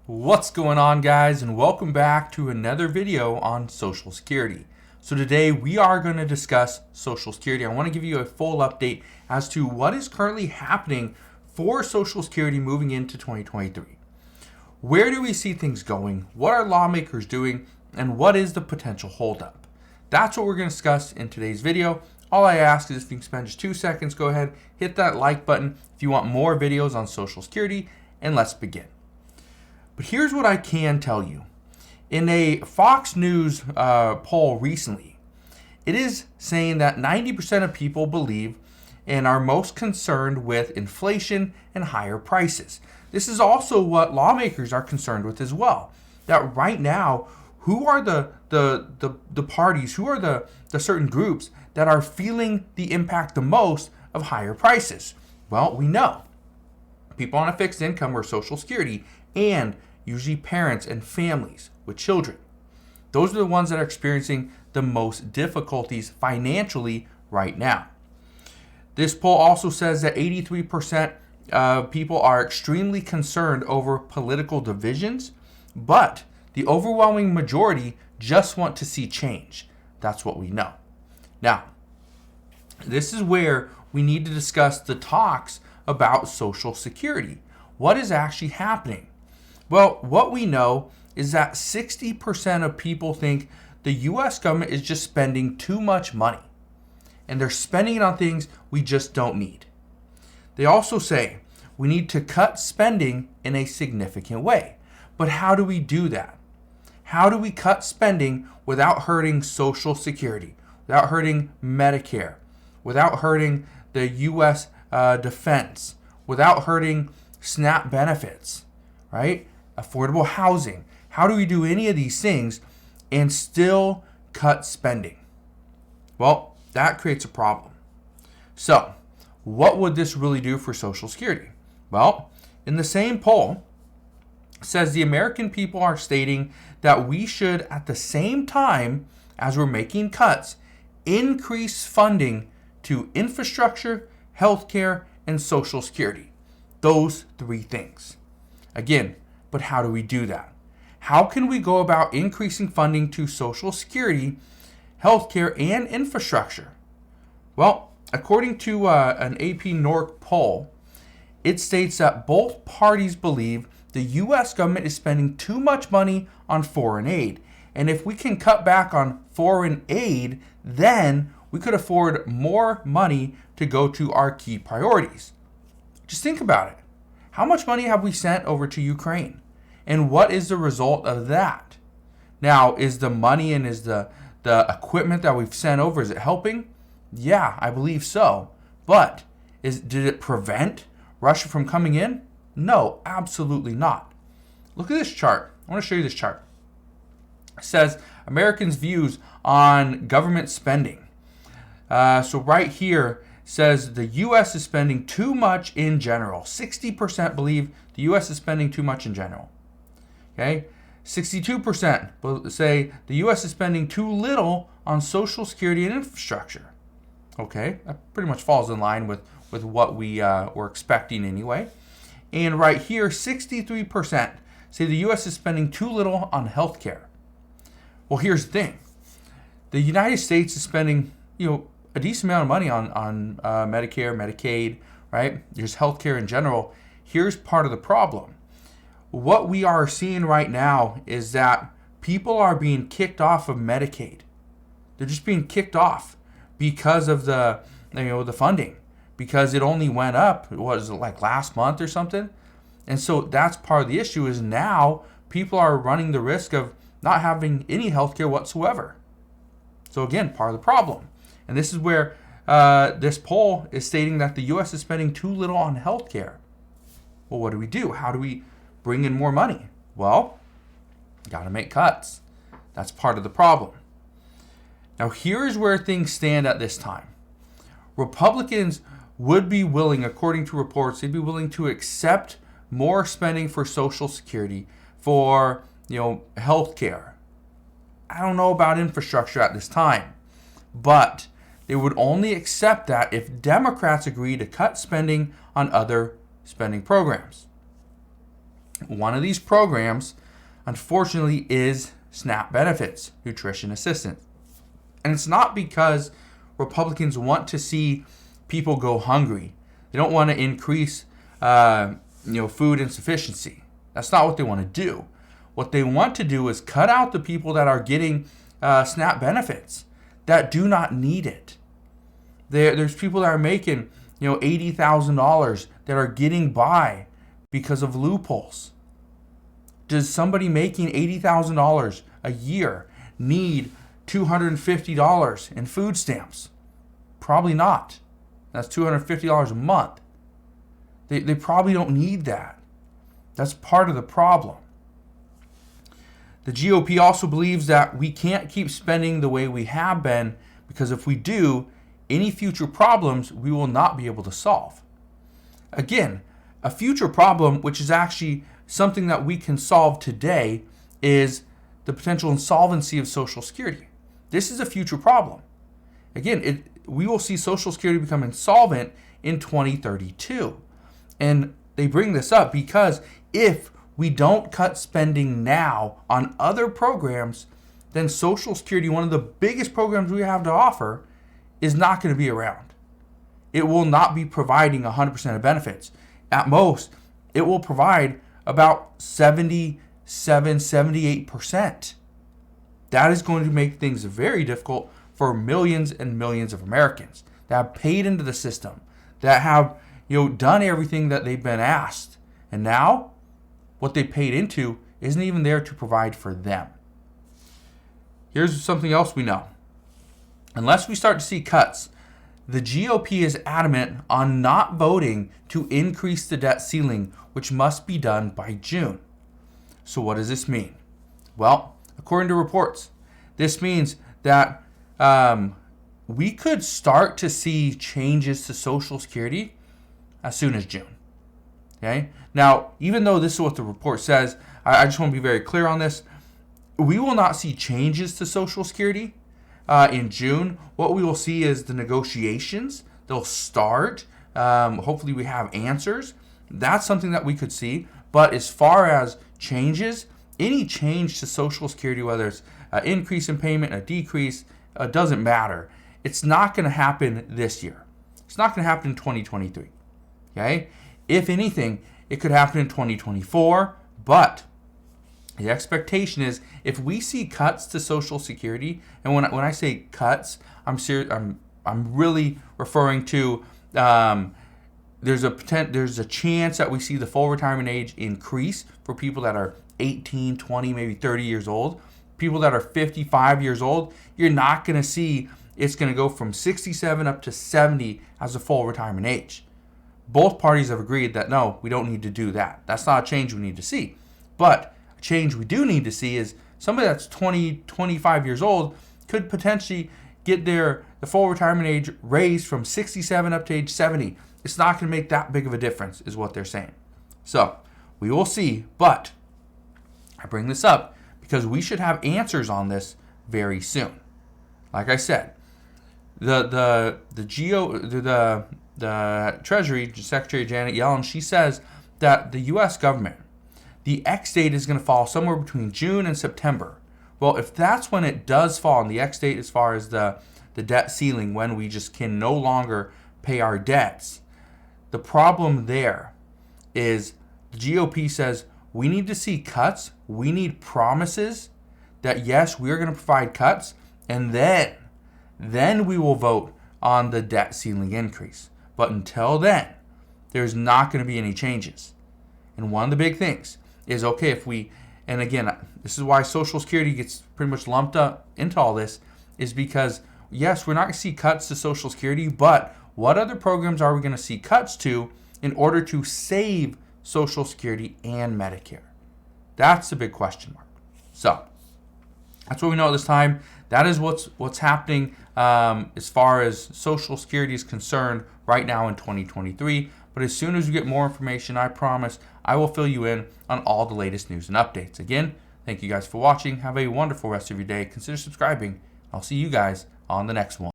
What's going on, guys, and welcome back to another video on Social Security. So today we are going to discuss Social Security. I want to give you a full update as to what is currently happening for Social Security moving into 2023. Where do we see things going? What are lawmakers doing? And what is the potential holdup? That's what we're going to discuss in today's video. All I ask is if you can spend just 2 seconds, go ahead, hit that like button if you want more videos on Social Security, and let's begin. But here's what I can tell you. In a Fox News poll recently, it is saying that 90% of people believe and are most concerned with inflation and higher prices. This is also what lawmakers are concerned with as well. That right now, who are the parties, who are the certain groups that are feeling the impact the most of higher prices? Well, we know people on a fixed income or Social Security, and usually parents and families with children. Those are the ones that are experiencing the most difficulties financially right now. This poll also says that 83% of people are extremely concerned over political divisions, but the overwhelming majority just want to see change. That's what we know. Now, this is where we need to discuss the talks about Social Security. What is actually happening? Well, what we know is that 60% of people think the U.S. government is just spending too much money, and they're spending it on things we just don't need. They also say we need to cut spending in a significant way. But how do we do that? How do we cut spending without hurting Social Security, without hurting Medicare, without hurting the U.S. defense, without hurting SNAP benefits, right? Affordable housing. How do we do any of these things and still cut spending? Well, that creates a problem. So, what would this really do for Social Security? Well, in the same poll, it says the American people are stating that we should, at the same time as we're making cuts, increase funding to infrastructure, healthcare, and Social Security. Those three things. Again, but how do we do that? How can we go about increasing funding to Social Security, healthcare, and infrastructure? Well, according to an AP NORC poll, it states that both parties believe the U.S. government is spending too much money on foreign aid. And if we can cut back on foreign aid, then we could afford more money to go to our key priorities. Just think about it. How much money have we sent over to Ukraine? And what is the result of that? Now, is the money and is the equipment that we've sent over, is it helping? Yeah, I believe so. But did it prevent Russia from coming in? No, absolutely not. Look at this chart. I want to show you this chart. It says Americans' views on government spending. So right here says the U.S. is spending too much in general. 60% believe the U.S. is spending too much in general. Okay, 62% say the U.S. is spending too little on Social Security and infrastructure. Okay, that pretty much falls in line with what we were expecting anyway. And right here, 63% say the U.S. is spending too little on healthcare. Well, here's the thing: the United States is spending, a decent amount of money on Medicare, Medicaid, right? There's healthcare in general. Here's part of the problem. What we are seeing right now is that people are being kicked off of Medicaid. They're just being kicked off because of the funding, because it only went up, was it like last month or something? And so that's part of the issue, is now people are running the risk of not having any healthcare whatsoever. So again, part of the problem. And this is where this poll is stating that the U.S. is spending too little on healthcare. Well, what do we do? How do we bring in more money? Well, got to make cuts. That's part of the problem. Now, here's where things stand at this time. Republicans would be willing, according to reports, they'd be willing to accept more spending for Social Security, for health care. I don't know about infrastructure at this time, but they would only accept that if Democrats agree to cut spending on other spending programs. One of these programs, unfortunately, is SNAP benefits, nutrition assistance. And it's not because Republicans want to see people go hungry. They don't want to increase food insufficiency. That's not what they want to do. What they want to do is cut out the people that are getting SNAP benefits that do not need it. There's people that are making $80,000 that are getting by because of loopholes. Does somebody making $80,000 a year need $250 in food stamps? Probably not. That's $250 a month. They probably don't need that. That's part of the problem. The GOP also believes that we can't keep spending the way we have been, because if we do, any future problems we will not be able to solve. Again, a future problem, which is actually something that we can solve today, is the potential insolvency of Social Security. This is a future problem. Again, we will see Social Security become insolvent in 2032. And they bring this up because if we don't cut spending now on other programs, then Social Security, one of the biggest programs we have to offer, is not going to be around. It will not be providing 100% of benefits. At most, it will provide about 77, 78%. That is going to make things very difficult for millions and millions of Americans that have paid into the system, that have done everything that they've been asked. And now, what they paid into isn't even there to provide for them. Here's something else we know. Unless we start to see cuts, the GOP is adamant on not voting to increase the debt ceiling, which must be done by June. So what does this mean? Well, according to reports, this means that we could start to see changes to Social Security as soon as June. Okay? Now, even though this is what the report says, I just want to be very clear on this. We will not see changes to Social Security in June. What we will see is the negotiations. They'll start. Hopefully we have answers. That's something that we could see. But as far as changes, any change to Social Security, whether it's an increase in payment, a decrease, doesn't matter. It's not going to happen this year. It's not going to happen in 2023. Okay? If anything, it could happen in 2024, but the expectation is if we see cuts to Social Security, and when I say cuts, I'm really referring to there's a chance that we see the full retirement age increase for people that are 18, 20, maybe 30 years old. People that are 55 years old, you're not going to see it's going to go from 67 up to 70 as a full retirement age. Both parties have agreed that no, we don't need to do that. That's not a change we need to see. But a change we do need to see is somebody that's 20, 25 years old could potentially get the full retirement age raised from 67 up to age 70. It's not going to make that big of a difference, is what they're saying. So we will see, but I bring this up because we should have answers on this very soon. Like I said, the Treasury Secretary Janet Yellen, she says that the U.S. government, the X date is going to fall somewhere between June and September. Well, if that's when it does fall, and the X date as far as the debt ceiling, when we just can no longer pay our debts, the problem there is the GOP says we need to see cuts. We need promises that, yes, we are going to provide cuts, and then we will vote on the debt ceiling increase. But until then, there's not going to be any changes. And one of the big things is, okay, if we, and again, this is why Social Security gets pretty much lumped up into all this, is because, yes, we're not going to see cuts to Social Security, but what other programs are we going to see cuts to in order to save Social Security and Medicare? That's the big question mark. So that's what we know at this time. That is what's happening as far as Social Security is concerned right now in 2023. But as soon as we get more information, I promise I will fill you in on all the latest news and updates. Again, thank you guys for watching. Have a wonderful rest of your day. Consider subscribing. I'll see you guys on the next one.